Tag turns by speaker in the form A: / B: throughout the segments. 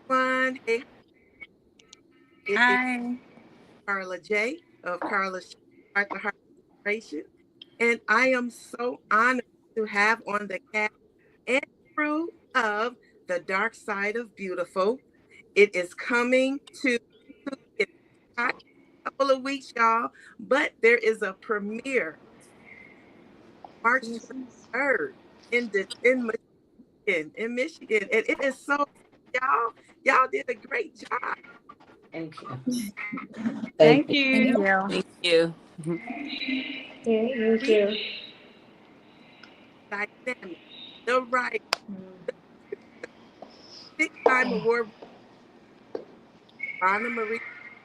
A: everyone. Hey, it is
B: Hi.
A: Carla J of Carla's Heart to Heart Inspiration, and I am so honored to have on the cast and crew of The Dark Side of Beautiful. It is coming to it's not a couple of weeks, y'all, but there is a premiere March
C: Jesus.
A: 23rd in Michigan, and it is so y'all did a great job.
D: Thank you. Thank
C: Thank
D: you.
B: Thank
C: you.
B: you.
E: Thank you.
C: Yeah, thank you.
A: Dynamic, the right,
C: Mm.
A: the six-time award Jovahna Marie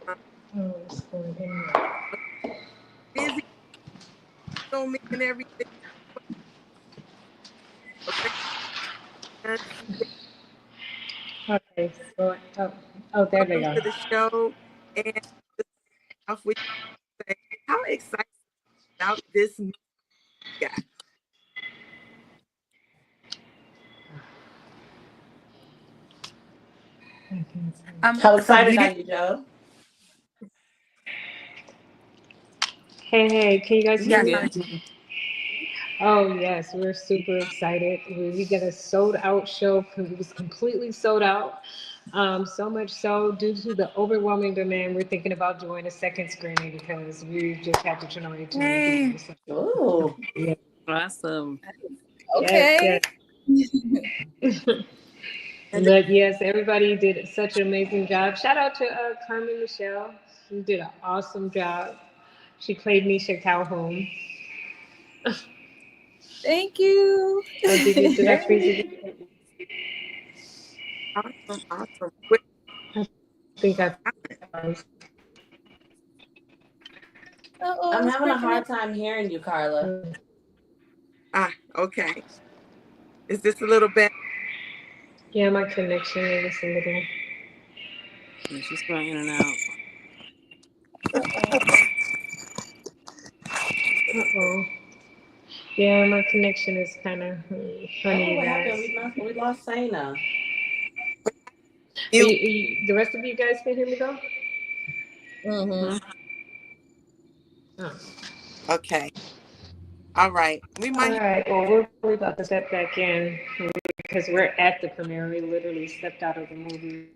A: Pozon,
C: Oh, it's going in
A: busy filming and everything. Okay, and
C: Okay, so there they
A: welcome
C: go.
A: to the show. And to start off with, say, how excited about this movie, guys?
C: I can't see.
D: How
B: So
D: excited
B: we
D: are
B: did.
D: you, Joe?
C: Hey, can you guys hear
B: Yes,
C: me?
D: Yeah.
B: honey.
C: Oh yes, we're super excited. We get a sold out show. It was completely sold out. So much so, due to the overwhelming demand, we're thinking about doing a second screening because we just had to generate too many
B: Hey.
C: people. So,
D: Ooh.
C: yeah.
E: Awesome.
C: Yes,
B: Okay.
C: yes.
A: And
C: But yes, everybody did such an amazing job. Shout out to Carmen Michelle. She did an awesome job. She played Nisha Calhoun.
B: Thank you.
C: Did I freeze
D: Yay.
C: it?
A: awesome, awesome. Quick
C: I think I
A: talent.
C: froze.
B: Oh,
D: I'm
B: it's
D: having a
B: breaking up.
D: hard time hearing you, Carla.
A: Okay. Is this a little better?
C: Yeah, my connection is a little.
E: Yeah, she's going in and out.
B: Uh-oh.
C: Uh-oh. Yeah, my connection is kind of
D: Oh,
C: funny, you
D: what happened?
C: guys.
D: We lost Sana.
C: But
A: You
C: the rest of you guys can hear me though?
B: Mm-hmm.
E: Mhm.
C: Oh.
A: okay? All right. We
C: All
A: might.
C: right. Well, we're probably about to step back in because we're at the premiere. We literally stepped out of the movie.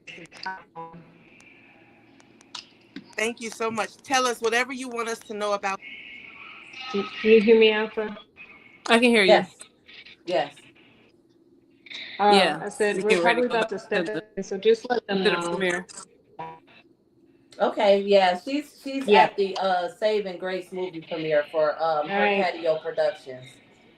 A: Thank you so much. Tell us whatever you want us to know about.
C: Can you hear me, Alpha?
E: I can hear you.
D: Yes. Yes.
E: Yeah,
C: I said
E: we
C: we're
E: get ready
C: probably
E: to go
C: about
E: back
C: to
E: to
C: step
E: the
C: back in, so just let them
E: to the
C: know.
E: premiere.
D: Okay. Yeah. She's
C: Yeah.
D: at the Save and Grace movie premiere for
C: All
D: her
C: right.
D: patio productions.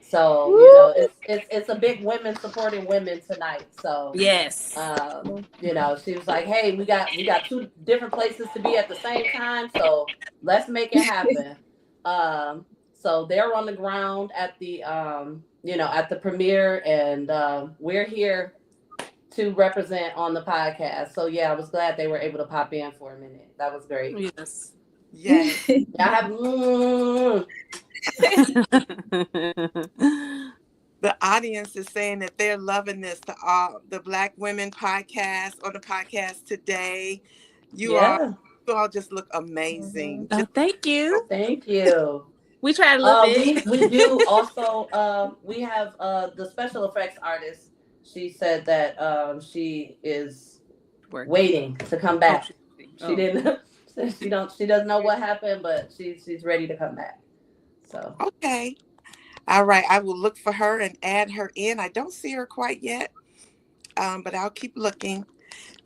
D: So
B: Woo!
D: it's a big women supporting women tonight. So
E: Yes.
D: she was like, "Hey, we got two different places to be at the same time, so let's make it happen." So they're on the ground at the at the premiere, and we're here to represent on the podcast. So yeah, I was glad they were able to pop in for a minute. That was great.
E: Yes.
A: Yes.
D: I have
A: The audience is saying that they're loving this. The Black Women podcast on the podcast today. You all,
D: yeah.
A: you all just look
B: Mm-hmm.
A: amazing.
E: Oh,
A: Just
E: thank you.
D: Thank you.
E: We tried a little bit.
D: We do also we have the special effects artist. She said that she is
E: Working.
D: waiting to come
E: Oh,
D: back.
E: she's working.
D: She
E: Oh,
D: didn't she doesn't know what happened, but she's ready to come back. So
A: okay. All right. I will look for her and add her in. I don't see her quite yet, but I'll keep looking.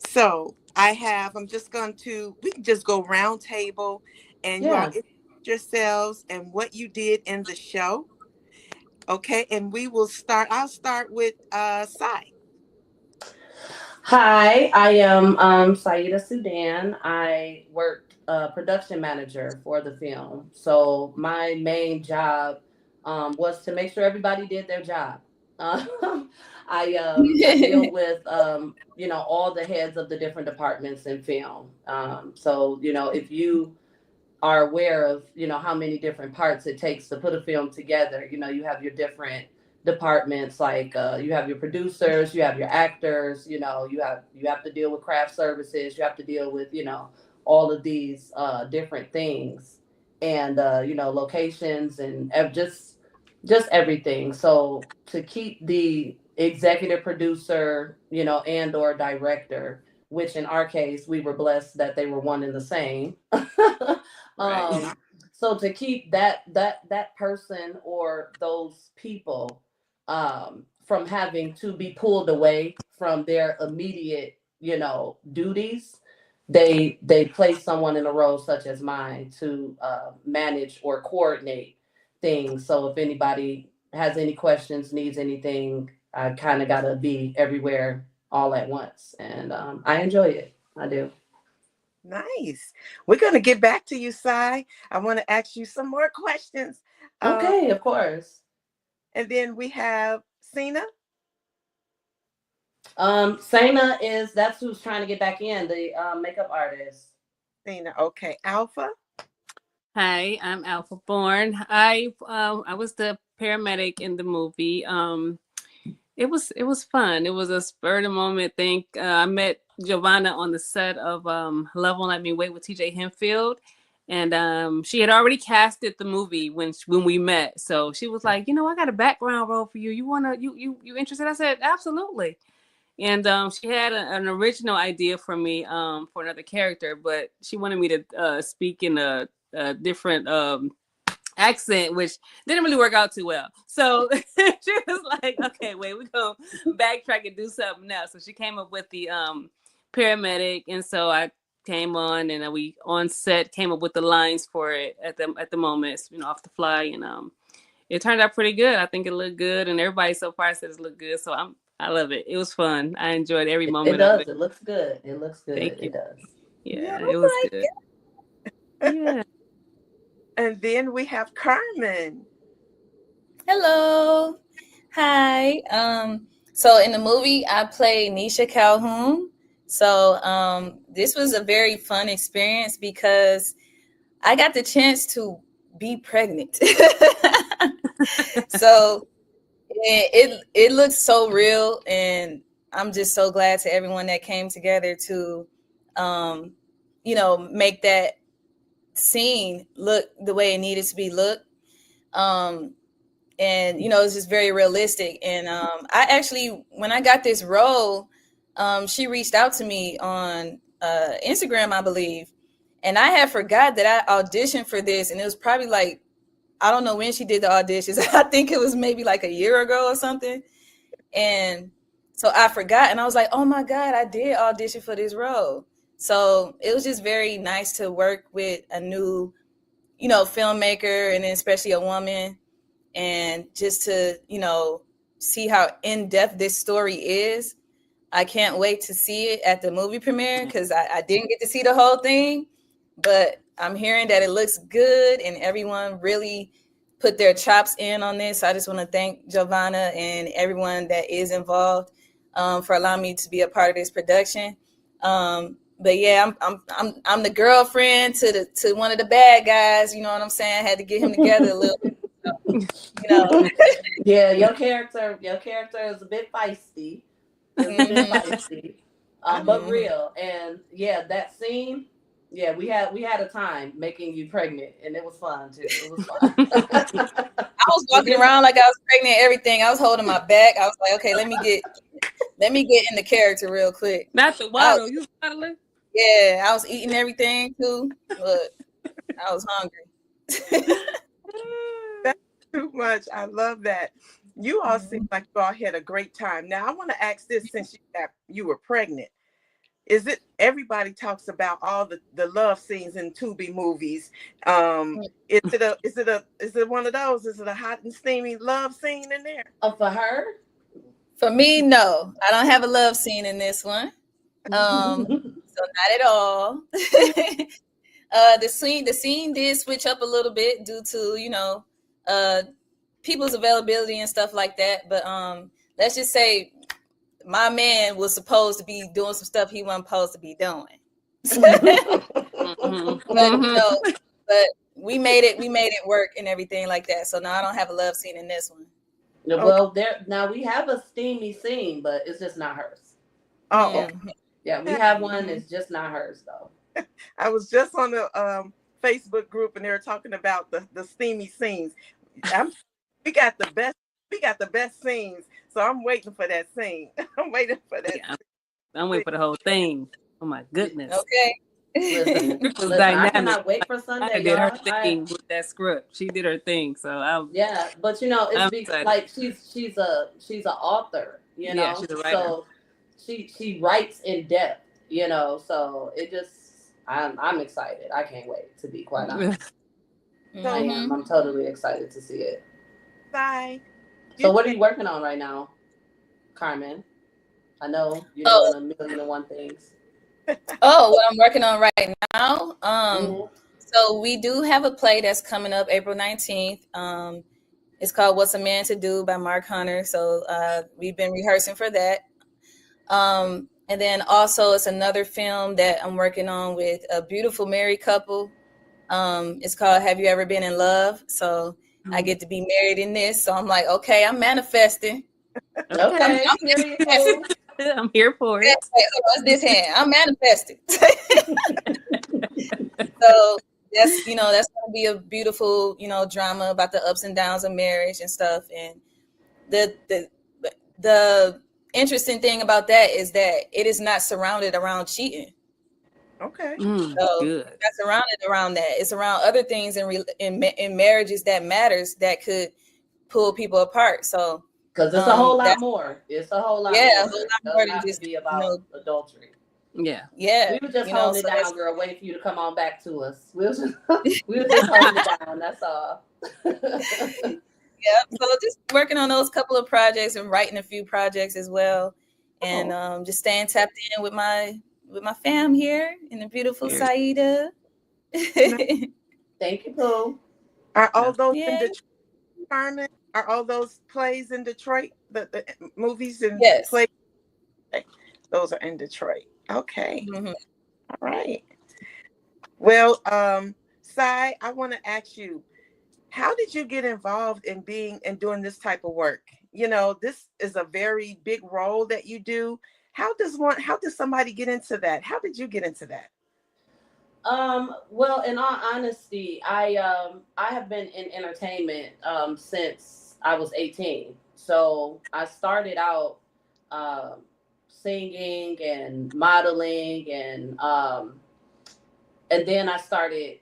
A: So I'm just going to, we can just go round table and you all
D: yeah.
A: introduce yourselves and what you did in the show. Okay. And I'll start with Sai.
D: Hi, I am Saida Sudan. I worked production manager for the film. So my main job was to make sure everybody did their job. I deal with all the heads of the different departments in film. So if you are aware of how many different parts it takes to put a film together, you have your different departments, like you have your producers, you have your actors, you have to deal with craft services, you have to deal with all of these different things, and locations, and just everything. So to keep the executive producer, and or director, which in our case we were blessed that they were one and the same.
A: Right.
D: So to keep that person or those people from having to be pulled away from their immediate, duties, they place someone in a role such as mine to manage or coordinate things. So if anybody has any questions, needs anything, I kind of gotta be everywhere all at once, and I enjoy it. I do.
A: Nice. We're going to get back to you, Sai. I want to ask you some more questions.
D: Okay, of course.
A: And then we have Sina.
D: Sana that's who's trying to get back in, the makeup artist.
A: Sina. Okay. Alpha.
E: Hi, I'm Alpha Born. I was the paramedic in the movie. It was fun. It was a spur of the moment thing. I met Jovahna on the set of Love Won't Let Me Wait with TJ Henfield, and she had already casted the movie when we met. So she was like, I got a background role for you. You interested? I said absolutely. And she had an original idea for me for another character, but she wanted me to speak in a different accent, which didn't really work out too well. So she was like, okay, wait, we're going to backtrack and do something else. So she came up with the paramedic. And so I came on, and we on set came up with the lines for it at the moment, off the fly. And it turned out pretty good. I think it looked good. And everybody so far says it looked good. So I love it. It was fun. I enjoyed every moment
D: it
E: of
D: does.
E: it.
D: It looks good. It looks good.
E: Thank you.
D: It does.
E: Yeah,
A: Yeah.
E: it was good. Yeah.
A: And then we have Carmen.
B: Hello. Hi. So in the movie, I play Nisha Calhoun. So this was a very fun experience because I got the chance to be pregnant. So it looks so real, and I'm just so glad to everyone that came together to make that scene look the way it needed to be looked. And it's just very realistic. And I actually, when I got this role, she reached out to me on Instagram, I believe, and I had forgot that I auditioned for this, and it was probably like, I don't know when she did the auditions. I think it was maybe like a year ago or something. And so I forgot, and I was like, oh my God, I did audition for this role. So it was just very nice to work with a new, filmmaker, and then especially a woman, and just to, see how in-depth this story is. I can't wait to see it at the movie premiere, because I didn't get to see the whole thing, but I'm hearing that it looks good and everyone really put their chops in on this. So I just want to thank Jovahna and everyone that is involved for allowing me to be a part of this production. But yeah, I'm the girlfriend to one of the bad guys. You know what I'm saying? I had to get him together a little bit. So,
D: Yeah, your character is a bit feisty. It's a bit feisty, but real. And yeah, that scene. Yeah, we had a time making you pregnant, and it was fun too. It was fun.
B: I was walking around like I was pregnant, everything. I was holding my back. I was like, okay, let me get in the character real quick.
E: Not the waddle. You waddling?
B: Yeah, I was eating everything too, but I was hungry.
A: That's too much. I love that. You all seem like you all had a great time. Now, I want to ask this, since you were pregnant. Is it, everybody talks about all the love scenes in Tubi movies? Is it one of those? Is it a hot and steamy love scene in there?
D: Oh, for her?
B: For me, no. I don't have a love scene in this one. So not at all. The scene did switch up a little bit due to, people's availability and stuff like that. But let's just say my man was supposed to be doing some stuff he wasn't supposed to be doing. But we made it work and everything like that. So now I don't have a love scene in this one.
A: Okay.
D: Well, there now we have a steamy scene, but it's just not hers.
A: Oh,
B: Yeah.
A: okay.
D: Yeah, we
A: Yeah.
D: have one.
B: Mhm.
D: It's just not hers though.
A: I was just on the Facebook group and they were talking about the steamy scenes. I'm we got the best we got the best scenes, so I'm waiting for that scene. I'm waiting for that
E: Yeah, I'm waiting for the whole thing. Oh my goodness.
B: Okay.
D: Listen,
E: It was
D: listen. I
E: dynamic.
D: cannot wait for
E: Anna
D: Sunday,
E: did her
D: y'all.
E: thing with that script. She did her thing. So
D: Yeah, but it's
E: I'm excited.
D: like she's an author,
E: Yeah, she's a writer.
D: so she writes in depth, so it just I'm excited. I can't wait, to be quite honest. I
A: so
B: Mhm.
D: am. I'm totally excited to see it.
A: Sai. You
D: So what are
A: said
D: you working on right now, Carmen? I know you're doing
B: Oh,
D: a million and one things.
B: what I'm working on right now.
D: Hmm.
B: So we do have a play that's coming up April 19th. It's called What's a Man to Do by Mark Hunter. So we've been rehearsing for that. And then also it's another film that I'm working on with a beautiful married couple. It's called Have You Ever Been in Love? So I get to be married in this. So I'm like, okay, I'm manifesting. I'm,
E: Okay.
D: Okay,
B: I'm
D: period,
B: manifesting.
D: Pooh.
E: I'm here for
B: Wait,
E: it.
B: hold on, it's this hand. I'm manifesting. So that's gonna be a beautiful, drama about the ups and downs of marriage and stuff. And the the the interesting thing about that is that it is not surrounded around cheating.
A: okay.
B: So
E: Good.
B: it's not surrounded around that. It's around other things in marriages that matters that could pull people apart. So
D: Because it's a whole lot
B: that's
D: more. It's a whole lot
B: yeah, a
D: more.
B: whole
D: It
B: lot more
D: doesn't
B: than
D: have to
B: just
D: be about adultery.
E: Yeah.
B: yeah,
D: We were just holding it
B: so
D: down,
B: that's
D: girl, waiting for you to come on back to us. We were just holding it down. That's all.
B: yeah. So just working on those couple of projects and writing a few projects as well, and
A: Oh,
B: just staying tapped in with my fam here in the beautiful
E: Very
B: Saida.
A: no.
D: Thank you, Pooh.
A: Are all
E: nice.
A: those in
B: Yeah.
A: Detroit, Carmen? Are all those plays in Detroit? The movies and
B: Yes.
A: plays? Okay. Those are in Detroit. Okay.
B: Hmm.
A: All right. Well, Sai, I want to ask you, how did you get involved in being and doing this type of work? This is a very big role that you do. How does somebody get into that? How did you get into that?
D: Well, in all honesty, I have been in entertainment since I was 18. So I started out um singing and modeling, and then I started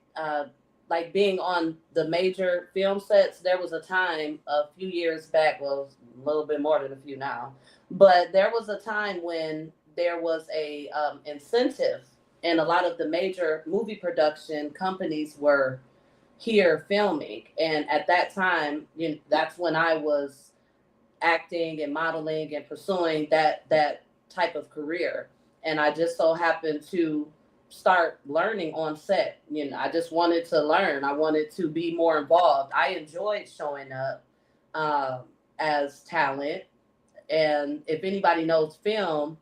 D: like being on the major film sets. There was a time a few years back, well, a little bit more than a few now, but there was a time when there was a incentive, and a lot of the major movie production companies were here filming. And at that time, that's when I was acting and modeling and pursuing that type of career. And I just so happened to start learning on set. I just wanted to learn. I wanted to be more involved. I enjoyed showing up as talent. And if anybody knows film,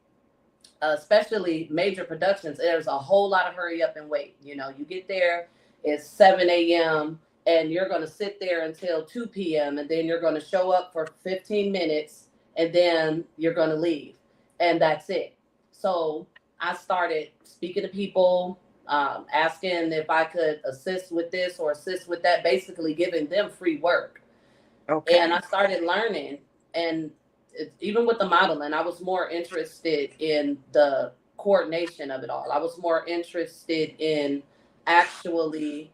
D: especially major productions, there's a whole lot of hurry up and wait. You get there, it's 7 a.m., and you're going to sit there until 2 p.m., and then you're going to show up for 15 minutes, and then you're going to leave. And that's it. So I started speaking to people, asking if I could assist with this or assist with that, basically giving them free work. And
A: Okay.
D: I started learning. And even with the modeling, I was more interested in the coordination of it all. I was more interested in actually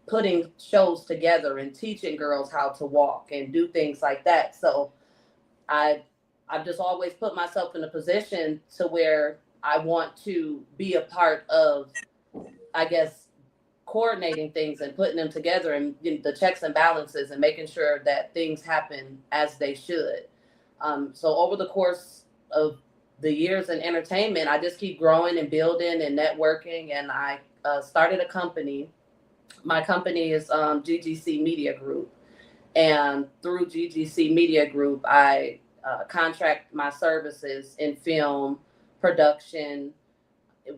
D: putting shows together and teaching girls how to walk and do things like that. So I I've just always put myself in a position to where I want to be a part of, I guess, coordinating things and putting them together, and the checks and balances, and making sure that things happen as they should. So over the course of the years in entertainment, I just keep growing and building and networking, and I started a company. My company is GGC Media Group, and through GGC Media Group, I contract my services in film production,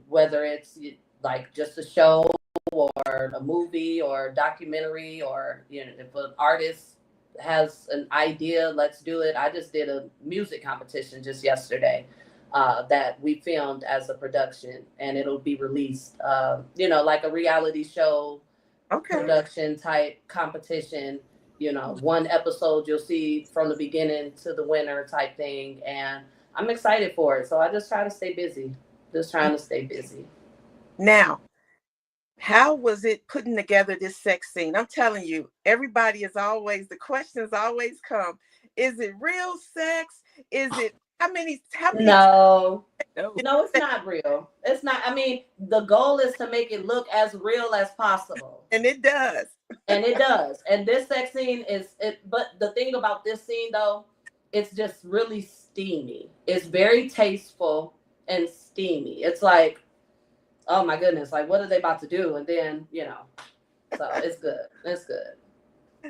D: whether it's like just a show or a movie or a documentary, or if an artist has an idea, let's do it. I just did a music competition just yesterday that we filmed as a production, and it'll be released, like a reality show
A: Okay.
D: production type competition. One episode you'll see from the beginning to the winner type thing. And I'm excited for it. So I just try to stay busy. Just trying to stay busy.
A: Now, how was it putting together this sex scene? I'm telling you, everybody is always, the questions always come. Is it real sex? Is it, how many
D: No. No, it's not real. It's not. I mean, the goal is to make it look as real as possible.
A: And it does.
D: And it does. And this sex scene is it. But the thing about this scene, though, it's just really steamy. It's very tasteful and steamy. It's like, oh my goodness, like what are they about to do? And then, so it's good. It's good.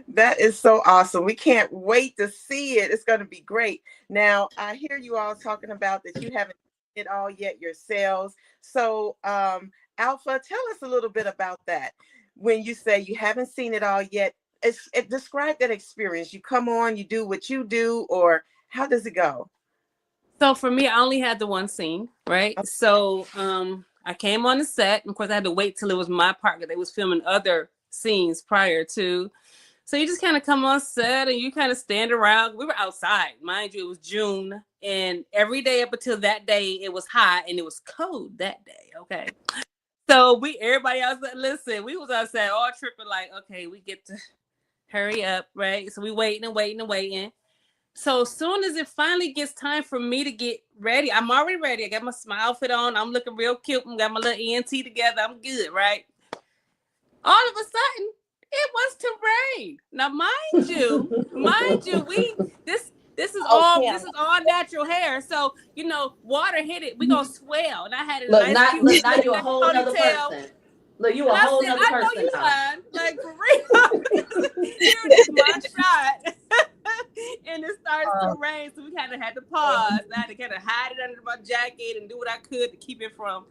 A: That is so awesome. We can't wait to see it. It's going to be great. Now, I hear you all talking about that you haven't seen it all yet yourselves. So, Alpha, tell us a little bit about that. When you say you haven't seen it all yet, describe that experience. You come on, you do what you do, or how does it go?
E: So for me, I only had the one scene, right?
A: Okay.
E: So I came on the set. And of course, I had to wait till it was my part because they was filming other scenes prior to. So you just kind of come on set and you kind of stand around. We were outside, mind you, it was June, and every day up until that day, it was hot and it was cold that day. Okay. So everybody else, listen, we was outside all tripping like, okay, we get to hurry up, right? So we waiting and waiting and waiting. So as soon as it finally gets time for me to get ready, I'm already ready. I got my outfit on. I'm looking real cute. I got my little ENT together. I'm good, right? All of a sudden, it was to rain. Now, mind you, this is all natural hair. So water hit it. We gonna swell. And I had a
D: look, now you a whole other person. Look, you a whole other person. I know you lying.
E: Like for real. Here's my shot. And it starts to rain, so we kind of had to pause. I had to kind of hide it under my jacket and do what I could to keep it from,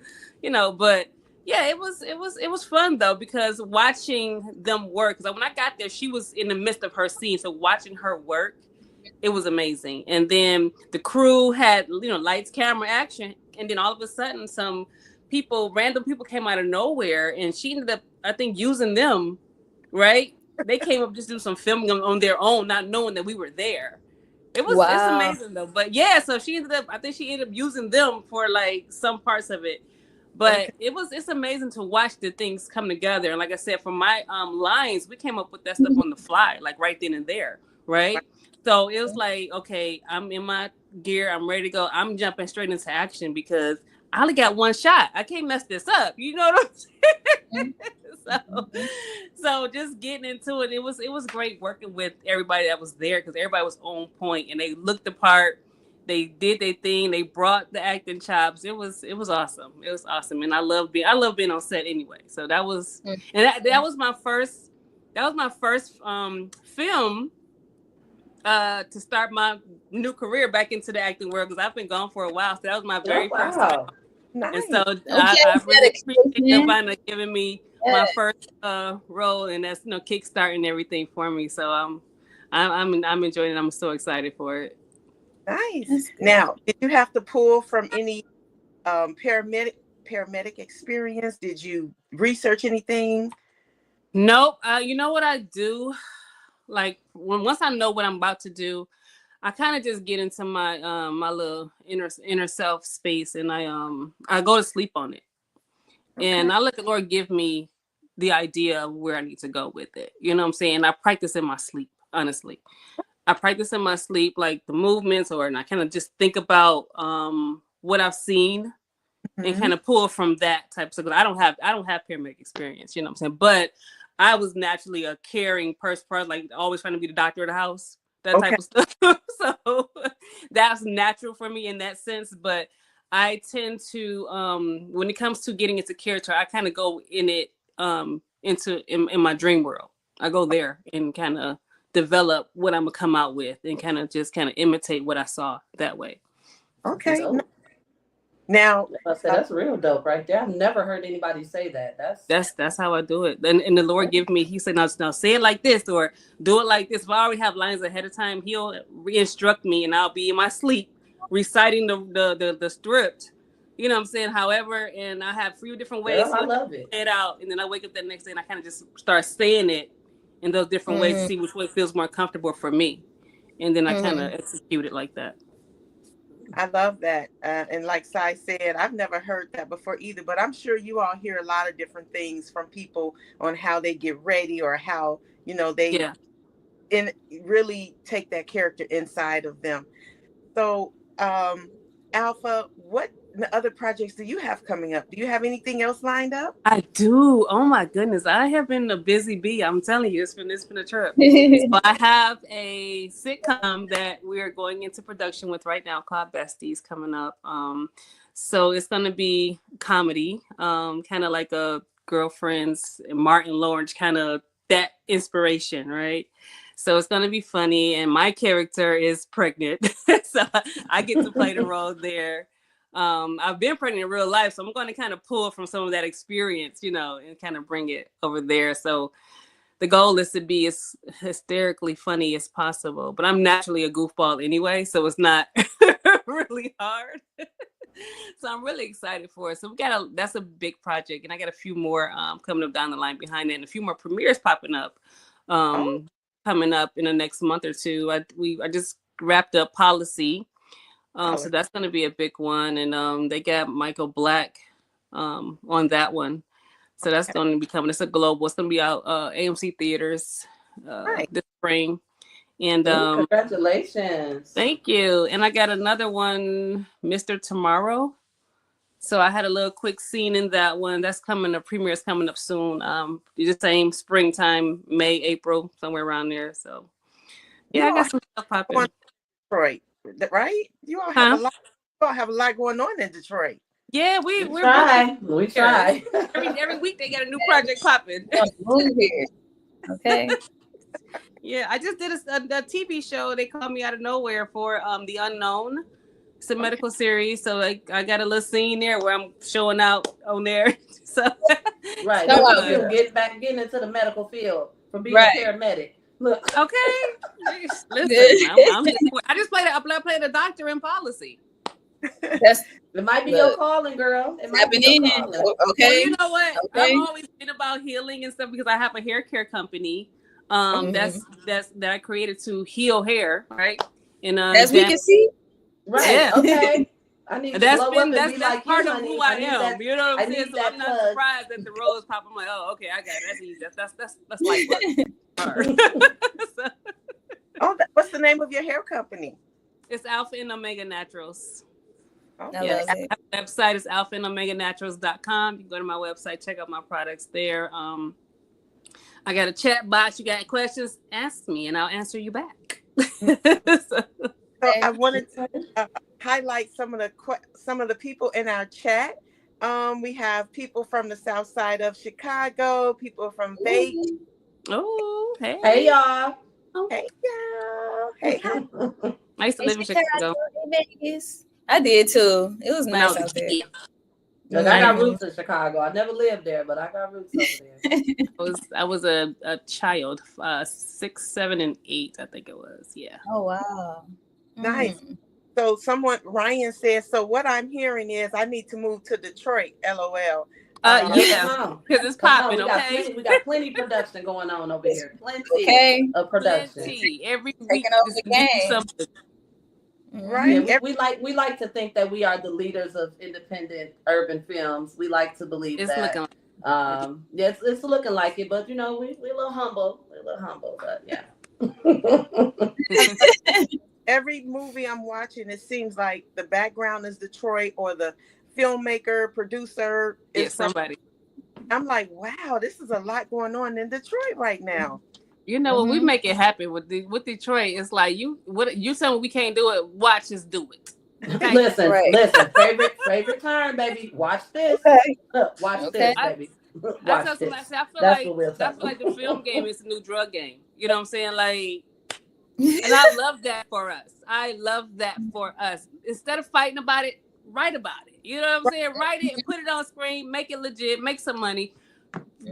E: But yeah, it was fun though, because watching them work. Because when I got there, she was in the midst of her scene, so watching her work, it was amazing. And then the crew had lights, camera, action, and then all of a sudden, some random people came out of nowhere, and she ended up, I think, using them, right? They came up just do some filming on their own, not knowing that we were there. It's amazing though. But yeah, so I think she ended up using them for like some parts of it. But it's amazing to watch the things come together. And like I said, for my lines, we came up with that stuff on the fly, like right then and there, right? So it was like, okay, I'm in my gear, I'm ready to go. I'm jumping straight into action because I only got one shot. I can't mess this up. You know what I'm saying? So just getting into it, it was great working with everybody that was there because everybody was on point and they looked the part. They did their thing. They brought the acting chops. It was awesome. It was awesome, and I love being on set anyway. So that was that was my first film to start my new career back into the acting world because I've been gone for a while. So that was my very first time. Nice. And so I really appreciate Jovahna giving me my first role, and that's kickstarting everything for me. So I'm enjoying it. I'm so excited for it.
A: Nice. Now, did you have to pull from any paramedic experience? Did you research anything?
E: Nope. You know what I do? Like once I know what I'm about to do, I kind of just get into my my little inner self space, and I go to sleep on it, and I let the Lord give me the idea of where I need to go with it. You know what I'm saying? I practice in my sleep, honestly. I practice in my sleep, like the movements, and I kind of just think about what I've seen and kind of pull from that type of stuff. I don't have paramedic experience, you know what I'm saying? But I was naturally a caring person, like always trying to be the doctor of the house, that type of stuff. So that's natural for me in that sense. But I tend to, when it comes to getting into character, I kind of go in it in my dream world. I go there and kind of develop what I'm gonna come out with and kind of imitate what I saw that way.
A: Okay. Now,
D: I said that's real dope right there. I've never heard anybody say that.
E: That's how I do it. And the Lord give me, he said, now say it like this or do it like this. If I already have lines ahead of time, he'll re-instruct me and I'll be in my sleep reciting the script. You know what I'm saying? However, and I have 3 different ways
D: girl, I
E: he'll
D: love it.
E: play it out. And then I wake up that next day and I kind of just start saying it in those different ways to see which way feels more comfortable for me. And then I kind of execute it like that.
A: I love that. And like Sai said, I've never heard that before either, but I'm sure you all hear a lot of different things from people on how they get ready or how, they
E: Yeah.
A: really take that character inside of them. So, Alpha, what other projects do you have coming up? Do you have anything else lined up?
E: I do. Oh my goodness. I have been a busy bee. I'm telling you, it's been a trip. So I have a sitcom that we're going into production with right now called Besties coming up. So it's gonna be comedy, kind of like a girlfriends, Martin Lawrence kind of that inspiration, right? So it's gonna be funny, and my character is pregnant, so I get to play the role there. I've been pregnant in real life, so I'm going to kind of pull from some of that experience, and kind of bring it over there. So the goal is to be as hysterically funny as possible, but I'm naturally a goofball anyway, so it's not really hard. So I'm really excited for it. So that's a big project, and I got a few more coming up down the line behind it, and a few more premieres popping up coming up in the next month or two. I just wrapped up Policy. So that's going to be a big one. And they got Michael Black on that one. So that's going to be coming. It's a global. It's going to be out AMC theaters this spring. And
D: congratulations.
E: Thank you. And I got another one, Mr. Tomorrow. So I had a little quick scene in that one. That's coming. The premiere is coming up soon. The same springtime, May, April, somewhere around there. So yeah, I got some stuff popping.
A: Detroit, right? You all have a lot. You all have a lot going on in Detroit.
E: Yeah, we
D: try. We try.
E: Every week they got a new project popping.
B: Okay.
E: Yeah, I just did a TV show. They called me out of nowhere for The Unknown. It's a medical series, so I got a little scene there where I'm showing out on there. So
D: right, getting into the medical field from being a paramedic. Look,
E: okay, listen, I just played a doctor in Policy.
D: It might be your calling, girl. It might be your calling.
E: Okay. Well, you know what? Okay. I've always been about healing and stuff because I have a hair care company. That I created to heal hair, right? And
B: as we can see.
D: Right. Yeah. Okay. I need that's
E: part of who I am. You know what I'm saying? So I'm not surprised that the rose pop. I'm like, oh, okay, I got it. That's easy. That's like
A: what? What's the name of your hair company?
E: It's Alpha and Omega Naturals.
B: Okay. Yeah,
E: the website is alphaandomeganaturals.com. You can go to my website, check out my products there. I got a chat box. You got questions? Ask me, and I'll answer you back.
A: So I wanted to highlight some of the people in our chat. We have people from the south side of Chicago, people from Vegas.
E: Oh,
D: hey y'all.
A: Hey y'all. Hey.
E: I used to live in Chicago.
B: Vegas. I did too. It was nice out there.
D: Look, I got roots in Chicago. I never lived there, but I got roots over there.
E: I was a child, 6, 7, and 8, I think it was. Yeah.
B: Oh wow.
A: Nice. So Ryan says, so what I'm hearing is I need to move to Detroit, LOL.
E: Yeah, because it's popping, okay?
D: We got plenty production going on over here. Plenty of production.
E: Plenty. Every week.
B: Taking over the game.
A: Right.
D: Yeah, we like to think that we are the leaders of independent urban films. We like to believe
E: it's
D: that. It's looking like it, but we a little humble. We're a little humble, but yeah.
A: Every movie I'm watching, it seems like the background is Detroit or the filmmaker, producer is
E: somebody.
A: I'm like, wow, this is a lot going on in Detroit right now.
E: You know, when we make it happen with Detroit, it's like you tell me we can't do it, watch us do it.
D: Okay? Listen, favorite time, baby. Watch this. Watch this, baby. Watch this.
E: I feel like the film game is a new drug game. You know what I'm saying? Like, and I love that for us. Instead of fighting about it, write about it. You know what I'm saying? Write it and put it on screen, make it legit, make some money,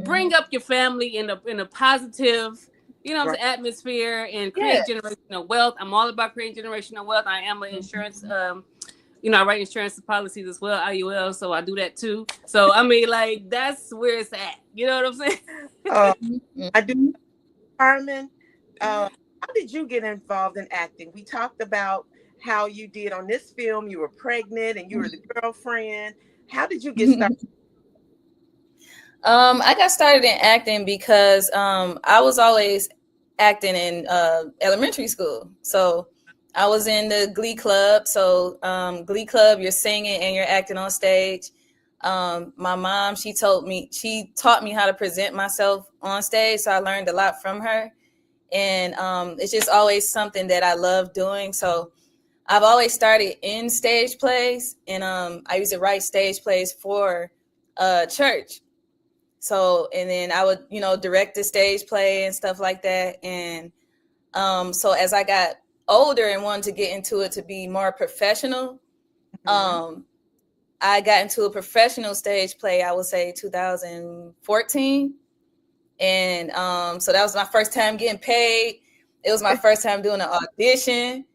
E: bring up your family in a positive, you know what I'm
A: Right.
E: saying, atmosphere, and
D: Yeah.
E: create generational wealth. I'm all about creating generational wealth. I am an insurance I write insurance policies as well, IUL, so I do that too. So I mean, like, that's where it's at. You know what I'm saying?
A: Uh, I do, Carmen. How did you get involved in acting? We talked about how you did on this film. You were pregnant and you were the girlfriend. How did you get started?
B: I got started in acting because I was always acting in elementary school. So I was in the Glee Club. So Glee Club, you're singing and you're acting on stage. My mom, she taught me how to present myself on stage. So I learned a lot from her. And it's just always something that I love doing. So I've always started in stage plays, and I used to write stage plays for church. So, and then I would, direct the stage play and stuff like that. And so as I got older and wanted to get into it to be more professional,
A: Mhm.
B: um, I got into a professional stage play, I would say 2014. And so that was my first time getting paid. It was my first time doing an audition,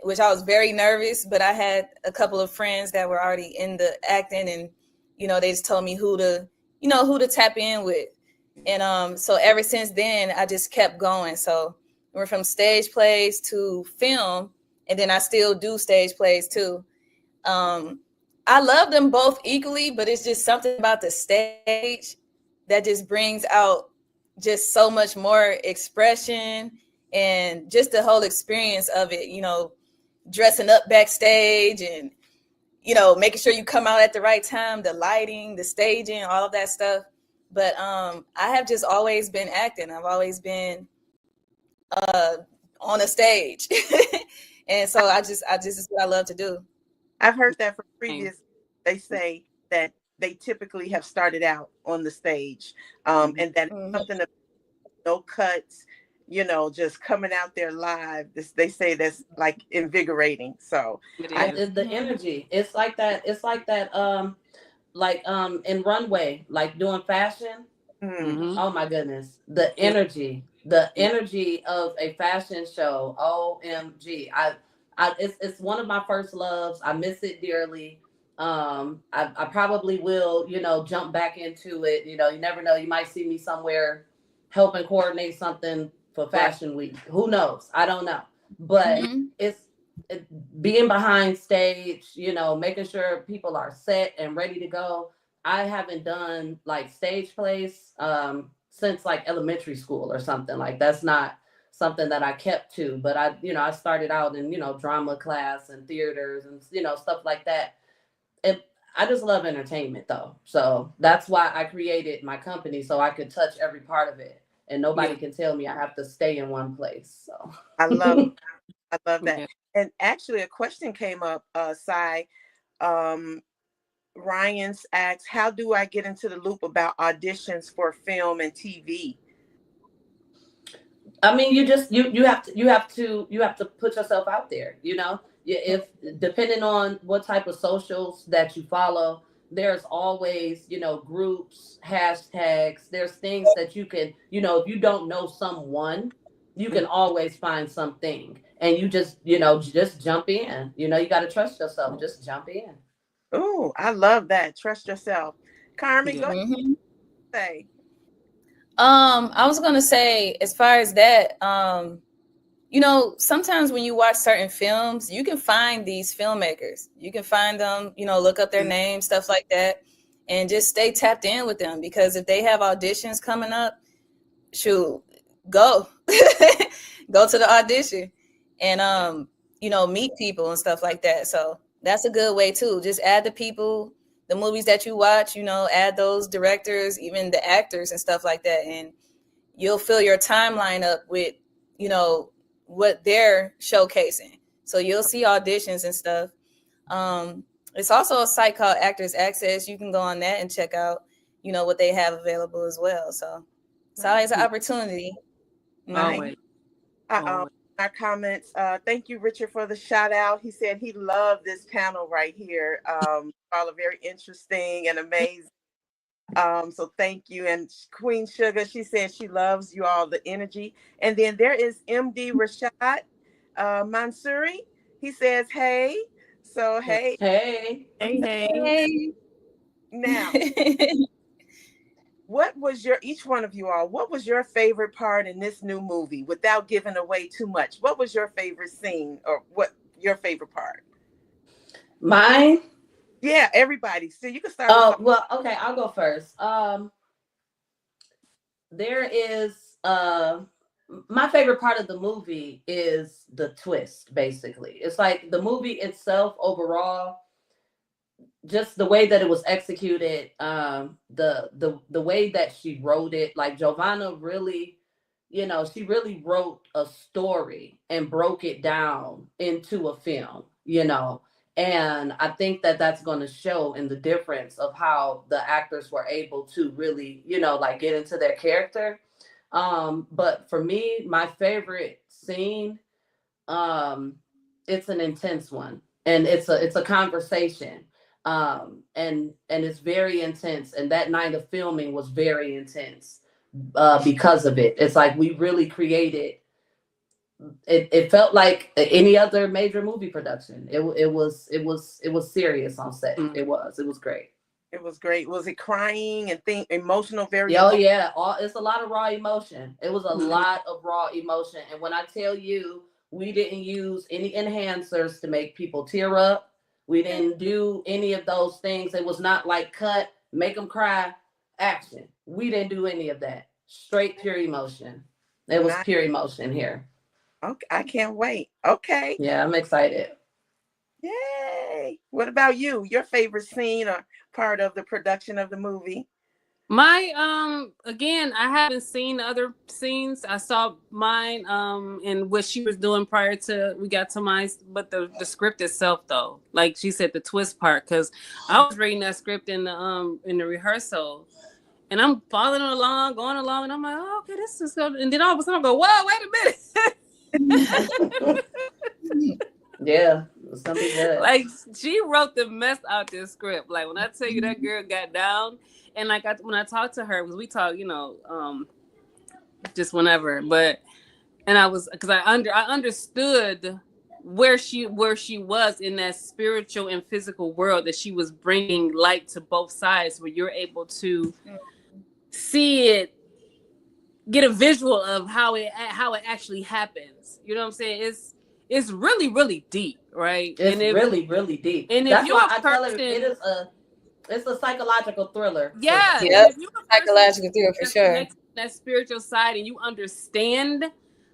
B: which I was very nervous, but I had a couple of friends that were already in the acting, and they just told me who to tap in with. And so ever since then I just kept going. So we're from stage plays to film, and then I still do stage plays too. um I love them both equally, but it's just something about the stage that just brings out just so much more expression, and just the whole experience of it, dressing up backstage, and making sure you come out at the right time, the lighting, the staging, all of that stuff. But I have just always been acting. I've always been uh on a stage. And so I just is what I love to do.
A: I've heard that from
E: Same.
A: previous. They say that they typically have started out on the stage, and that it's
B: Mhm.
A: something of no cuts, just coming out there live. They say that's like invigorating. So
E: It
A: I,
E: is.
D: The energy. It's like that. It's like that. In runway, like doing fashion.
A: mm,
E: Mm-hmm.
D: Oh my goodness, the
E: Yeah.
D: energy, the
E: Yeah.
D: energy of a fashion show. OMG. It's one of my first loves. I miss it dearly. I probably will, jump back into it. You never know. You might see me somewhere helping coordinate something for
A: right.
D: Fashion Week. Who knows? I don't know. But
B: Mhm.
D: it's it, being behind stage, making sure people are set and ready to go. I haven't done like stage plays since like elementary school or something. Like that's not something that I kept to, but I started out in, drama class and theaters and stuff like that. And I just love entertainment though. So that's why I created my company so I could touch every part of it. And nobody
E: Yeah.
D: can tell me I have to stay in one place. So
A: I love I love that.
E: Yeah.
A: And actually, a question came up, Sai. Um, Ryan's asked, "How do I get into the loop about auditions for film and TV?"
D: I mean, you have to put yourself out there. If depending on what type of socials that you follow, there's always groups, hashtags. There's things that you can if you don't know someone, you can always find something, and you just jump in. You got to trust yourself. Just jump in.
A: Oh, I love that. Trust yourself. Carmen,
E: Yeah.
A: go ahead
B: Mhm.
A: and say.
B: I was gonna say, as far as that, sometimes when you watch certain films, you can find these filmmakers. You can find them, look up their
A: Mm,
B: names, stuff like that, and just stay tapped in with them, because if they have auditions coming up, shoot, go, go to the audition, and meet people and stuff like that. So that's a good way too. Just add the people, the movies that you watch, add those directors, even the actors and stuff like that, and you'll fill your timeline up with, you know, what they're showcasing. So you'll see auditions and stuff. It's also a site called Actors Access. You can go on that and check out, what they have available as well. So it's
A: right.
B: always an opportunity.
A: Nice.
B: Hmm.
E: Always.
A: Uh, um,
E: Always.
A: our comments. Thank you, Richard, for the shout out. He said he loved this panel right here. All are very interesting and amazing. So thank you. And Queen Sugar, she said she loves you all, the energy. And then there is MD Rashad Mansouri. He says, hey. So, hey,
D: Hey.
E: Hey.
B: Hey.
A: now, what was each one of you all, what was your favorite part in this new movie without giving away too much? What was your favorite scene or what your favorite part?
D: Mine?
A: Yeah, everybody. So you can start
D: Oh,
A: with
D: well, okay, I'll go first. There is my favorite part of the movie is the twist, basically. It's like the movie itself overall, just the way that it was executed, the way that she wrote it, like Jovahna really, she really wrote a story and broke it down into a film, and I think that that's going to show in the difference of how the actors were able to really, like get into their character. But for me, my favorite scene, um it's an intense one, and it's a conversation, and it's very intense, and that night of filming was very intense, because of it. It's like we really created it felt like any other major movie production. It was serious on set.
E: Mm.
D: It was great.
A: it was great. Was it crying and emotional, very
D: Oh
A: emotional?
D: yeah, it's a lot of raw emotion. It was a
E: Mhm.
D: lot of raw emotion, and when I tell you, we didn't use any enhancers to make people tear up. We didn't do any of those things. It was not like cut, make them cry, action. We didn't do any of that. Straight pure emotion. It was
A: Not,
D: pure emotion here.
A: okay, I can't wait. Okay.
D: Yeah, I'm excited.
A: Yay. What about you? Your favorite scene or part of the production of the movie?
E: My again, I haven't seen the other scenes. I saw mine and what she was doing prior to we got to mine, but the script itself though, like she said, the twist part, because I was reading that script in the rehearsal, and I'm following along, going along, and I'm like, oh, okay, this is good. And then all of a sudden I go, whoa, wait a minute.
D: Yeah, it's gonna be good.
E: Like she wrote the mess out this script. Like when I tell you that girl got down, and like when I talked to her, because we talk, just whenever. But and I was because I understood where she was in that spiritual and physical world, that she was bringing light to both sides, where you're able to see it, get a visual of how it actually happens. You know what I'm saying? It's really really deep, right?
D: It's really really deep.
E: And if
D: That's
E: you're
D: why
E: a
D: I tell her
E: person,
D: it's a psychological thriller for
E: yeah,
D: sure.
E: and
B: Yep.
E: if you're a person
B: Psychological therapy for
E: that's
B: sure.
E: connected to that spiritual side and you understand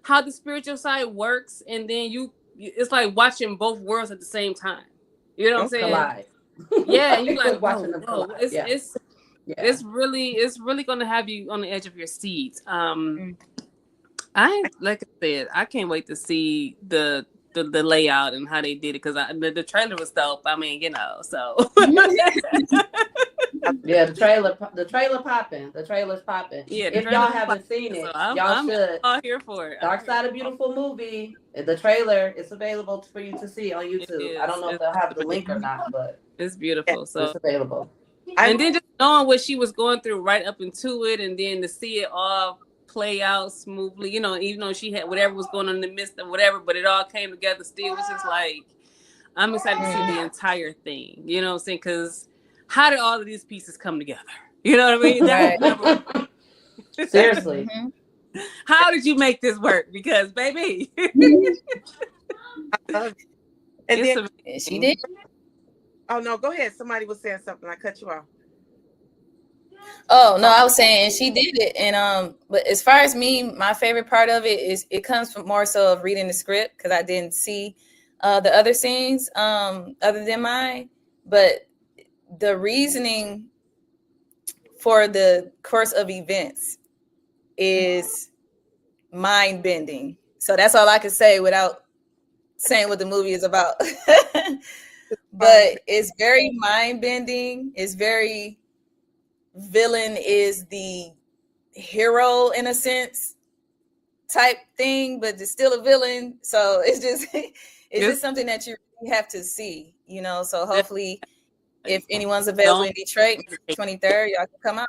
E: how the spiritual side works, and then it's like watching both worlds at the same time. You know what I'm
A: Okay.
E: saying?
D: Collide.
E: Yeah, and you
D: We're
E: like,
D: watching
E: whoa,
D: them
E: whoa.
D: collide.
E: It's
D: Yeah.
E: it's
D: Yeah.
E: it's really gonna have you on the edge of your seat. I like I said, I can't wait to see the layout and how they did it, because the trailer was dope. I mean, so
D: Yeah, the trailer popping. The trailer's popping.
E: yeah, the
D: If y'all
E: trailer was
D: haven't seen
E: popping, so
D: it,
E: I'm
D: y'all
E: I'm
D: should.
E: all here for it.
D: Dark Side of Beautiful movie. The trailer is available for you to see on
E: It
D: YouTube. I don't
E: is.
D: know if they'll have the link or not, but
E: It's
A: Yeah.
E: beautiful. So
D: it's available.
A: I
E: and then just knowing what she was going through right up into it, and then to see it all play out smoothly, even though she had whatever was going on in the midst of whatever, but it all came together still. It was just like, I'm excited to see the entire thing. You know what I'm saying? Because how did all of these pieces come together? You know what I mean?
B: Right.
D: Seriously.
E: How did you make this work? Because baby,
A: love it. And
E: it's
A: then,
E: amazing.
B: And she did.
A: oh no, go ahead. Somebody was saying something. I cut you off.
B: Oh no, I was saying she did it, and but as far as me, my favorite part of it is it comes from more so of reading the script, because I didn't see the other scenes other than mine, but the reasoning for the course of events is mind bending. So that's all I can say without saying what the movie is about. But it's very mind bending. It's very villain is the hero in a sense. type thing, but it's still a villain. So it's just it's
E: Just
B: just something that you have to see, you know. So hopefully, if anyone's available
E: don't
B: in Detroit,
E: hesitate.
B: 23rd, y'all can come out.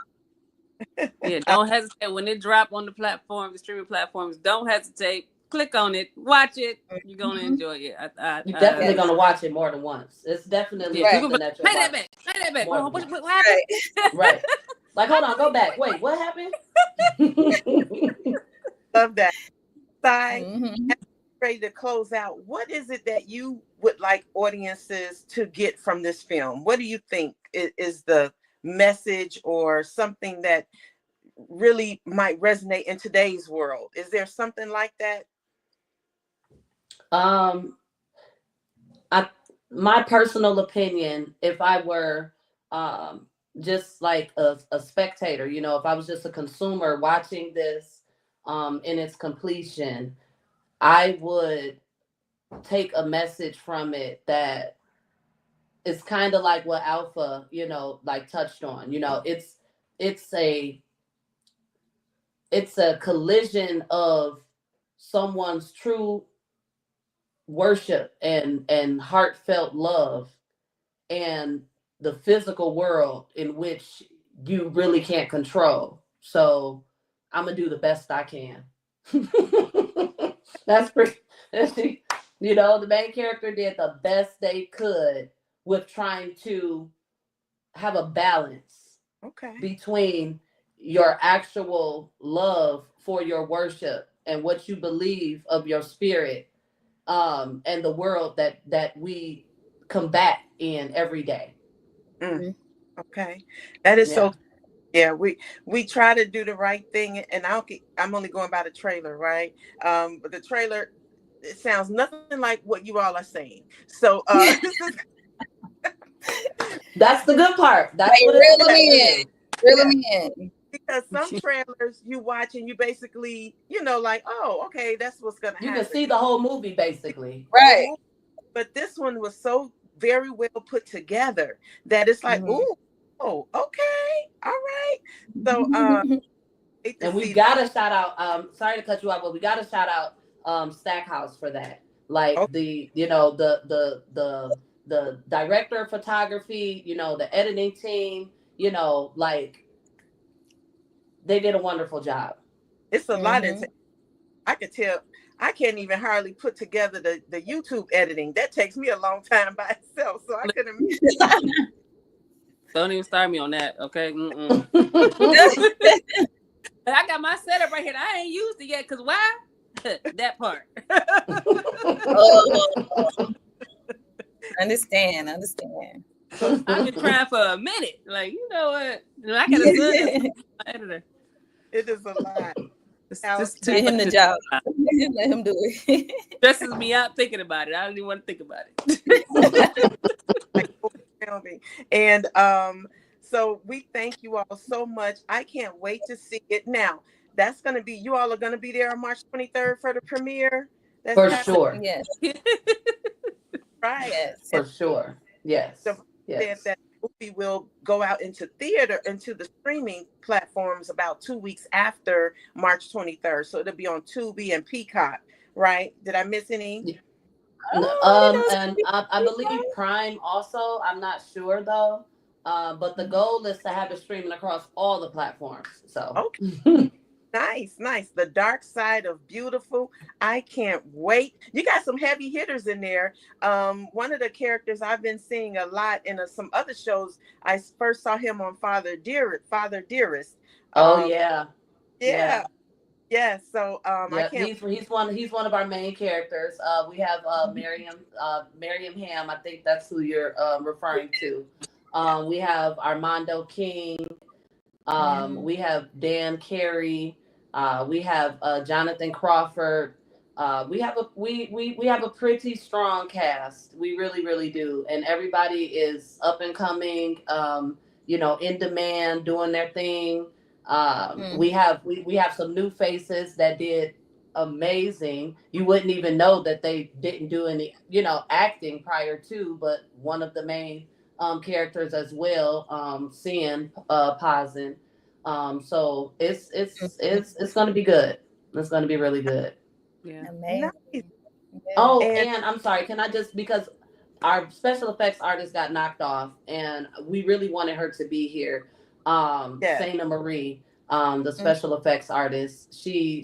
E: Yeah, don't hesitate when it drop on the platform, the streaming platforms. Don't hesitate. Click on it, watch it. You're gonna
B: Mhm.
E: enjoy it.
D: You're definitely
B: Yes.
D: gonna watch it more than once. It's definitely
E: Yeah,
B: Right.
E: people be
D: something
E: like,
D: that you'll
E: play that
D: watch
E: back, play that back.
D: more
E: What,
D: than
E: what,
D: once.
E: what happened?
B: Right.
D: Right. Like, hold on, go back.
E: Wait,
D: Wait, what happened?
A: Love that. Sai,
B: Hmm.
A: as we're ready to close out, what is it that you would like audiences to get from this film? What do you think is the message or something that really might resonate in today's world? Is there something like that?
D: um, I my personal opinion, if I were um just like a spectator, you know, if I was just a consumer watching this in its completion, I would take a message from it that is kind of like what Alpha, you know, like touched on. You know, it's a it's a collision of someone's true worship and heartfelt love and the physical world in which you really can't control. So I'm gonna do the best I can. That's pretty. You know, the main character did the best they could with trying to have a balance
A: Okay.
D: between your actual love for your worship and what you believe of your spirit, and the world that we combat in every day.
A: Mm, okay. That is
D: Yeah.
A: so. Yeah, we try to do the right thing, and I'm only going by the trailer, right? But the trailer, it sounds nothing like what you all are saying. So this is
D: That's the good part. That's
B: Like
D: what it's
B: reel them
D: supposed to
B: in,
D: do.
B: reel
A: yeah,
B: them in.
A: because some trailers you watch and you basically, like, oh, okay, that's what's gonna
D: You can
A: happen.
D: see the whole movie basically.
A: Whole
B: Right.
A: movie. But this one was so very well put together that it's like,
B: Mhm.
A: ooh, oh, okay, all right. So hate to
D: And we
A: see.
D: gotta shout out, sorry to cut you off, but we gotta shout out Stackhouse for that.
A: Oh,
D: Like the, you know, the director of photography, you know, the editing team, you know, like they did a wonderful job.
A: it's a lot into.
B: Mhm.
A: I could tell. I can't even hardly put together the YouTube editing. That takes me a long time by itself. So I couldn't.
E: don't even start me on that, okay? Mm-mm. I got my setup right here. I ain't used it yet, cause why? That part.
B: Oh, understand.
E: I've been trying for a minute. Like, you know what? I got a son that's my editor.
A: It is a lot.
E: It's
A: How
E: just too
A: that
B: Get him
E: much
B: the
E: to
B: job.
E: about.
B: Let him do it.
E: Stresses me out thinking about it. I don't even want to think about it.
A: like overwhelming. And so we thank you all so much. I can't wait to see it now. That's gonna be you all are gonna be there on March 23rd for the premiere. That's
D: For
A: happening,
D: sure.
B: Yes,
A: right?
B: yes.
A: And
D: For sure. Yes.
A: Jovahna said
D: Yes.
A: that the movie will go out into theater, into the streaming platforms about 2 weeks after March 23rd. So it'll be on Tubi and Peacock, right? Did I miss any?
B: Oh, you know,
D: And I believe Prime also. I'm not sure though. But the goal is to have it streaming across all the platforms. So
A: Okay. Nice, nice. The dark side of beautiful. I can't wait. You got some heavy hitters in there. One of the characters I've been seeing a lot in some other shows. I first saw him on Father Dearest.
D: oh
A: Um,
D: yeah.
A: yeah,
D: Yeah.
A: yeah. So I
D: Yep,
A: can't.
D: he's one of our main characters. We have Miriam Ham. I think that's who you're referring to. We have Armando King.
B: Mhm.
D: We have Dan Carey. We have Jonathan Crawford. We have a pretty strong cast. We really do, and everybody is up and coming. You know, in demand, doing their thing.
B: Mhm.
D: We have some new faces that did amazing. You wouldn't even know that they didn't do any, you know, acting prior to, but one of the main characters as well, seeing Pozon. So it's
B: Mhm.
D: going to be good. It's going to be really good.
E: Yeah.
B: Amazing.
A: Nice.
B: Yeah.
D: Oh,
A: And
D: and I'm sorry, can I just, because our special effects artist got knocked off and we really wanted her to be here.
A: yeah.
D: Sana Marie, the
A: Mm.
D: special effects artist, she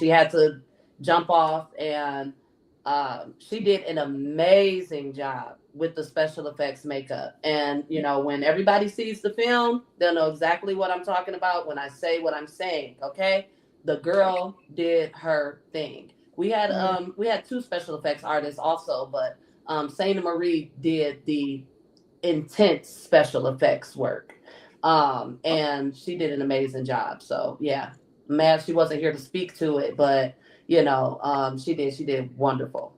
D: had to jump off, and she did an amazing job with the special effects makeup. And when everybody sees the film, they'll know exactly what I'm talking about when I say what I'm saying. Okay, the
A: Okay.
D: girl did her thing.
A: Mm.
D: We had two special effects artists also, but Sana Marie did the intense special effects work. And she did an amazing job. So yeah, mad she wasn't here to speak to it, but she did wonderful.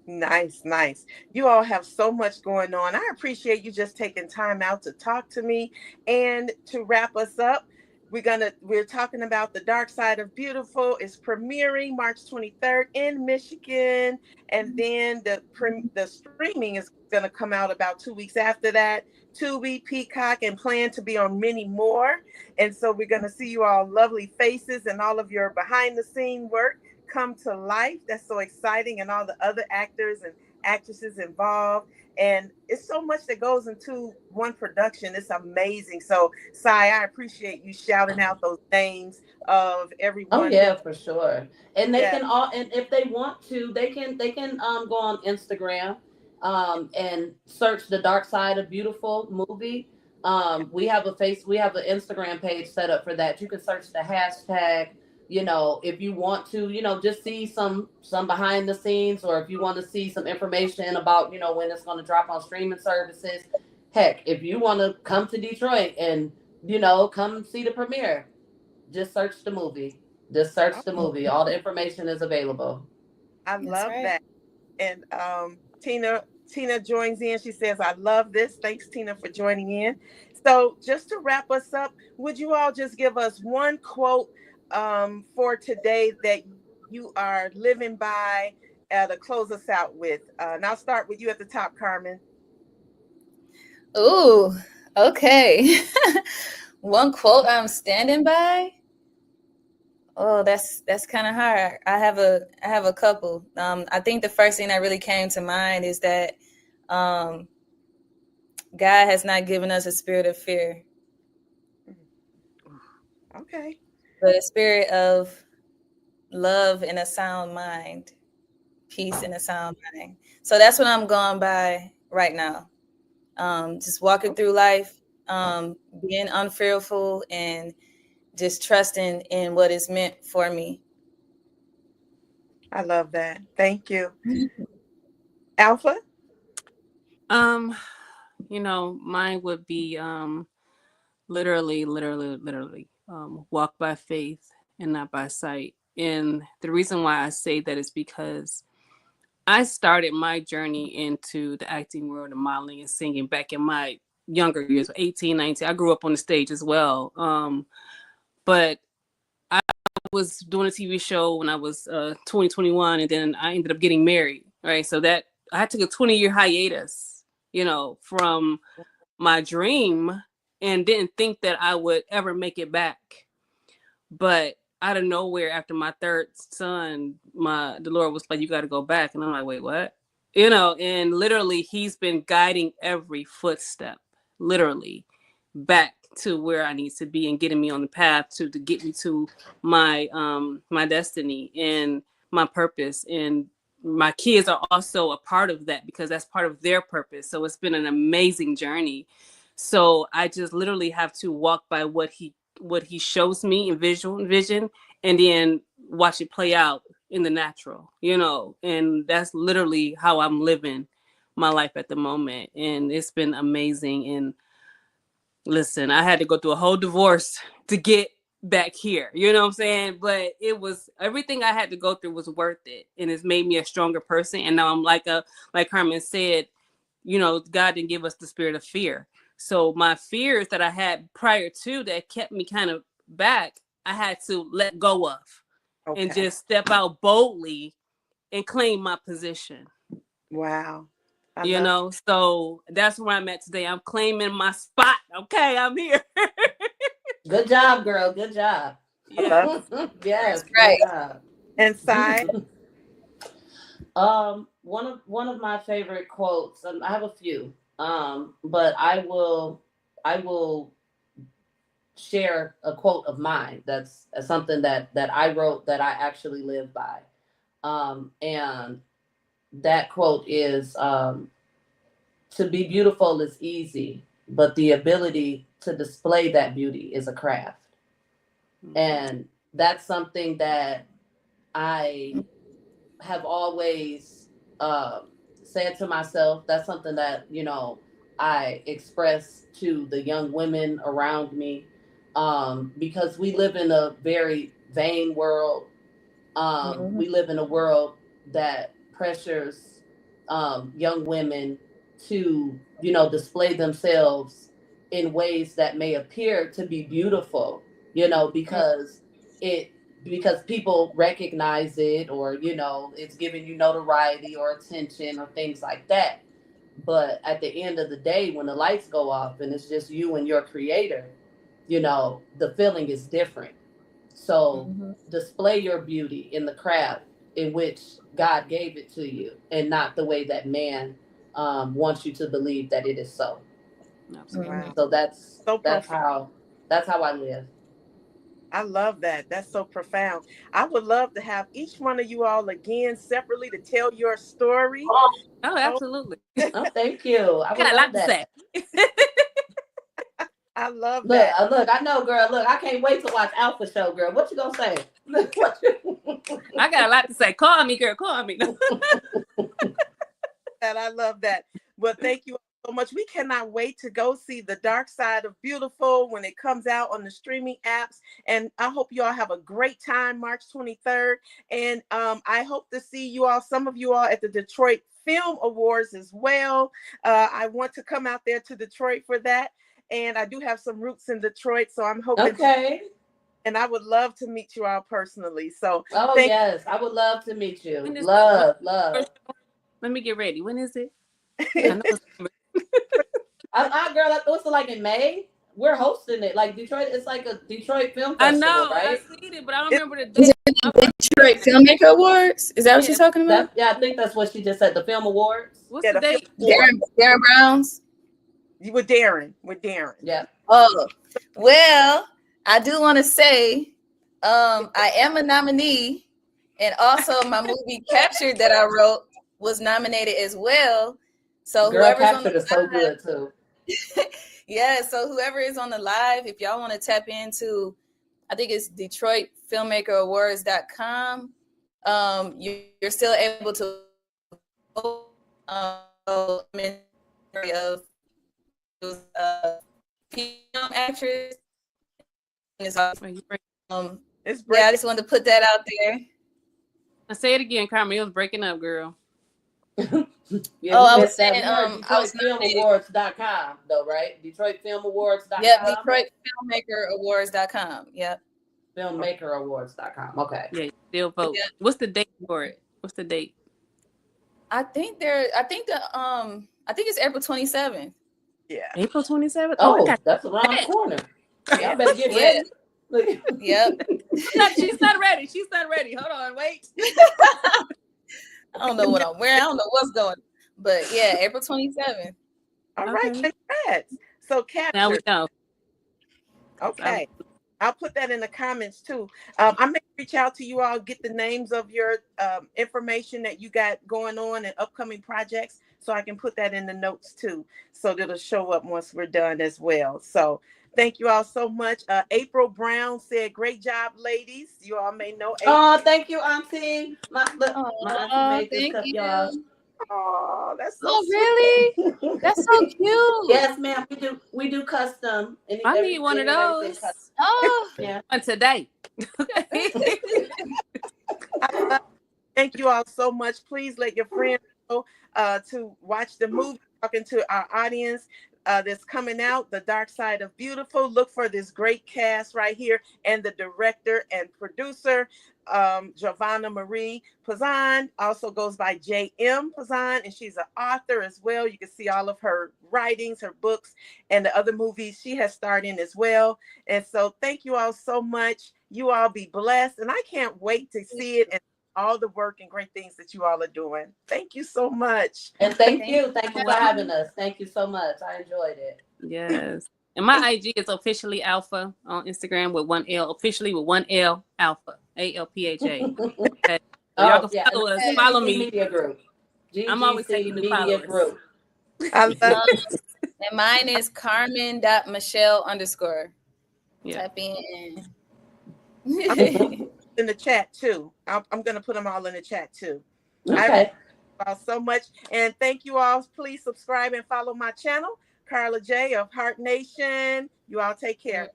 A: Nice, nice. You all have so much going on. I appreciate you just taking time out to talk to me. And to wrap us up, we're talking about The Dark Side of Beautiful. It's premiering March 23rd in Michigan, and then the streaming is going to come out about 2 weeks after that. Tubi, Peacock, and plan to be on many more. And so we're going to see you all lovely faces and all of your behind the scene work come to life. That's so exciting, and all the other actors and actresses involved. And it's so much that goes into one production. It's amazing. So, Sai, I appreciate you shouting out those names of
D: Oh
A: everyone who,
D: yeah, for sure. And they
A: yeah.
D: can all, and if they want to, they can go on Instagram and search The Dark Side of Beautiful movie. We have an Instagram page set up for that. You can search the hashtag, if you want to, just see some behind the scenes, or if you want to see some information about, when it's going to drop on streaming services. Heck, if you want to come to Detroit and, come see the premiere, just search the movie. Just search the movie. All the information is available.
A: I
B: That's
A: love
B: right.
A: that. And Tina joins in. She says, "I love this." Thanks, Tina, for joining in. So, just to wrap us up, would you all just give us one quote for today that you are living by to close us out with? And I'll start with you at the top, Carmen.
B: Ooh, okay. One quote I'm standing by. Oh, that's kind of hard. I have a couple. I think the first thing that really came to mind is that um, God has not given us a spirit of fear,
A: Okay,
B: but a spirit of love and a sound mind, peace and a sound mind. So that's what I'm going by right now. Just walking
A: okay.
B: through life, being unfearful and just trusting in what is meant for me.
A: I love that. Thank you, Alpha.
E: Um, mine would be literally walk by faith and not by sight. And the reason why I say that is because I started my journey into the acting world and modeling and singing back in my younger years, 18, 19. I grew up on the stage as well. But I was doing a TV show when I was 20, 21, and then I ended up getting married, right? So that I took a 20-year hiatus, from my dream, and didn't think that I would ever make it back. But out of nowhere, after my third son, the Lord was like, "You got to go back," and I'm like, "Wait, what?" And literally, He's been guiding every footstep, literally, back to where I need to be and getting me on the path to get me to my destiny and my purpose. And my kids are also a part of that because that's part of their purpose. So it's been an amazing journey. So I just literally have to walk by what he shows me in vision, and then watch it play out in the natural, and that's literally how I'm living my life at the moment. And it's been amazing. And listen, I had to go through a whole divorce to get back here. You know what I'm saying? But it was everything I had to go through was worth it. And it's made me a stronger person. And now I'm like Carmen said, God didn't give us the spirit of fear. So my fears that I had prior to that kept me kind of back, I had to let go of and
A: Okay.
E: just step out boldly and claim my position.
A: Wow. I love.
E: So that's where I'm at today. I'm claiming my spot. Okay, I'm here.
D: Good job, girl. Good job.
A: I
E: Yeah.
A: love
D: Yes,
B: That's
D: good
B: right.
D: job.
A: and side.
D: One of my favorite quotes, and I have a few, but I will share a quote of mine. That's something that I wrote that I actually live by. And that quote is, to be beautiful is easy, but the ability to display that beauty is a craft.
E: Mhm.
D: And that's something that I have always said to myself. That's something that, I express to the young women around me, because we live in a very vain world.
B: Mhm.
D: We live in a world that pressures young women to, display themselves in ways that may appear to be beautiful, because it because people recognize it, or it's giving you notoriety or attention or things like that. But at the end of the day, when the lights go off and it's just you and your creator, the feeling is different. So
B: Mhm.
D: display your beauty in the craft in which God gave it to you, and not the way that man wants you to believe that it is so.
E: Absolutely.
B: Mhm.
A: Wow.
D: So that's
A: So
D: that's
A: profound.
D: how that's how I live.
A: I love that. That's so profound. I would love to have each one of you all again separately to tell your story.
E: Oh,
A: Oh,
E: absolutely.
D: Oh, thank you. I
E: I
D: would
E: got a
D: love
E: lot to
D: that.
E: say.
A: I love
D: Look,
A: that.
D: look, I know, girl. Look, I can't wait to watch Alpha Show, girl. What you gonna say? Look, what you...
E: I got a lot to say. Call me, girl. Call me.
A: And I love that. Well, thank you so much. We cannot wait to go see The Dark Side of Beautiful when it comes out on the streaming apps. And I hope you all have a great time March 23rd. And I hope to see you all, some of you all, at the Detroit Film Awards as well. I want to come out there to Detroit for that. And I do have some roots in Detroit, so I'm hoping to,
D: Okay.
A: and I would love to meet you all personally. So
D: Oh
A: thank
D: yes, I would love to meet you.
E: When is it? When
D: Love,
E: first
D: love.
E: show? Let me get ready. When is it? I
A: you.
E: know it's
D: Girl, what's it like in May? We're hosting it. Like Detroit, it's like a Detroit Film
E: I
D: Festival,
E: know. I
D: right?
E: seen it, but I don't
A: It's
E: remember the
B: Is
E: date.
B: it
E: My
B: the Detroit
E: birthday.
B: Filmmaker Awards? Is that what you're
E: Yeah.
B: talking about?
D: Yeah, I think that's what she just said. The Film Awards.
E: What's
A: yeah,
E: the
A: the Film
E: date?
A: Awards.
B: Darren Browns.
A: You with Darren, with Darren.
D: Yeah.
B: Oh, well, I do want to say, I am a nominee, and also my movie Captured that I wrote was nominated as well. So
D: Girl,
B: whoever's on the
D: Captured is so good too.
B: yeah, so whoever is on the live, if y'all want to tap into, I think it's DetroitFilmmakerAwards.com. You're still able to of film actress.
E: Wait, you break-
A: It's
B: Yeah, I
A: breaking.
B: just wanted to put that out there.
E: Now say it again, Carmen. It was breaking up, girl.
D: Yeah,
B: Oh,
D: we
B: I was
D: missed that.
B: saying,
D: We heard
B: I was nominated.
D: DetroitFilmAwards.com though, right?
B: Yep,
D: DetroitFilmAwards.com.
B: DetroitFilmmakerAwards.com. Yep.
D: FilmmakerAwards.com. Okay.
E: Yeah, you still vote.
B: Yep.
E: What's the date for it? What's the date?
B: I think it's April 27th.
A: Yeah.
E: April 27th? Oh, I
D: Oh,
E: got
D: that's around the
E: that.
D: corner. Y'all
A: Yeah.
D: better get
B: Yeah.
D: ready. Look.
B: Yep.
E: She's not ready. She's not ready. Hold on, wait.
B: I don't know what I'm wearing. I don't know what's going. But yeah, April 27th.
A: All right.
E: Okay.
A: Congrats. So
E: Now we
A: captured.
E: know.
A: Okay. I'll put that in the comments too. I may reach out to you all, get the names of your information that you got going on and upcoming projects, so I can put that in the notes too, so that it'll show up once we're done as well. So thank you all so much. April Brown said, "Great job, ladies." You all may know April.
D: Oh, thank you, Auntie. My auntie
B: Oh,
D: made this
B: thank
D: cup, y'all.
B: you.
A: Oh, that's so
B: Oh,
A: sweet.
B: really? That's so cute.
D: Yes, ma'am. We do custom.
E: I need one of
D: Anything and everything
E: those.
D: custom.
B: Oh,
D: Yeah.
E: One today. Okay.
A: I love Thank you all so much. Please let your friends know to watch the movie, talking to our audience that's coming out, The Dark Side of Beautiful. Look for this great cast right here and the director and producer. Jovahna Marie Pozon, also goes by J.M. Pozon, and she's an author as well. You can see all of her writings, her books, and the other movies she has starred in as well. And so thank you all so much. You all be blessed, and I can't wait to see it and all the work and great things that you all are doing. Thank you so much.
D: And thank you for having us. Thank you so much. I enjoyed it.
E: Yes. And my IG is officially Alpha on Instagram with one L, officially with one L, Alpha, ALPHA. Okay. So y'all can follow us. Follow me.
D: Media Group.
E: I'm always taking new followers.
D: Group.
A: I love
B: it. And mine is Carmen.Michelle_.
E: Yeah.
B: Type in.
A: In the chat too. I'm going to put them all in the chat too.
D: Okay.
A: I thank you all so much. And thank you all. Please subscribe and follow my channel, Carla J of Heart Nation. You all take care.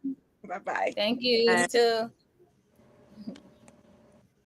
A: Bye-bye.
B: Thank you. You too.